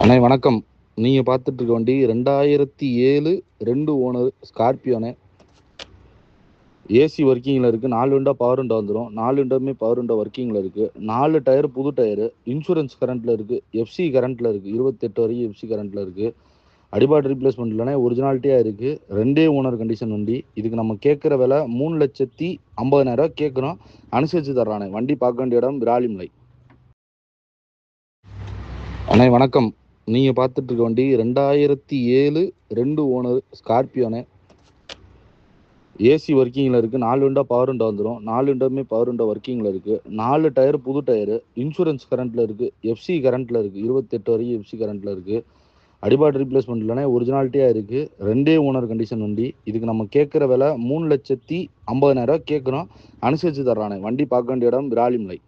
அண்ணே வணக்கம். நீங்கள் பார்த்துட்டு இருக்க வண்டி 2007 2 ஓனர் ஸ்கார்பியோனே. ஏசி ஒர்க்கிங்கில் இருக்குது. 4 விண்டோ பவர் விண்டோ வந்துடும். 4 விண்டோமே பவர் விண்டோ ஒர்க்கிங்கில் இருக்குது. 4 டயர் புது டயரு. இன்சூரன்ஸ் கரண்ட்டில் இருக்குது. எஃப்சி கரண்ட்டில் இருக்குது. 28 வரைக்கும் எஃப்சி கரண்ட்டில் இருக்குது. அடிபாடு ரீப்ளேஸ்மெண்ட் இல்லைனா ஒரிஜினாலிட்டியாக இருக்குது. 2 ஓனர் கண்டிஷன் வண்டி. இதுக்கு நம்ம கேட்குற விலை 3,50,000 கேட்குறோம். அனுசரித்து தர்றானே. வண்டி பார்க்க வேண்டிய இடம் விராலிமலை. அண்ணே வணக்கம். நீங்கள் பார்த்துட்டு இருக்க வண்டி 2007 2 ஓனர் ஸ்கார்பியோனே. ஏசி ஒர்க்கிங்கில் இருக்குது. 4 விண்டோ பவர் விண்டோ வந்துடும். 4 விண்டோமே பவர் விண்டோ ஒர்க்கிங்கில் இருக்குது. 4 டயர் புது டயரு. இன்சூரன்ஸ் கரண்ட்டில் இருக்குது. எஃப்சி கரண்ட்டில் இருக்குது. 28 வரைக்கும் எஃப்சி கரண்ட்டில் இருக்குது. அடிபாடு ரீப்ளேஸ்மெண்ட் இல்லைனா ஒரிஜினாலிட்டியாக இருக்குது. 2 ஓனர் கண்டிஷன் வண்டி. இதுக்கு நம்ம கேட்குற விலை 3,50,000 கேட்குறோம். அனுசரித்து தர்றானே. வண்டி பார்க்க வேண்டிய இடம் விராலிமலை.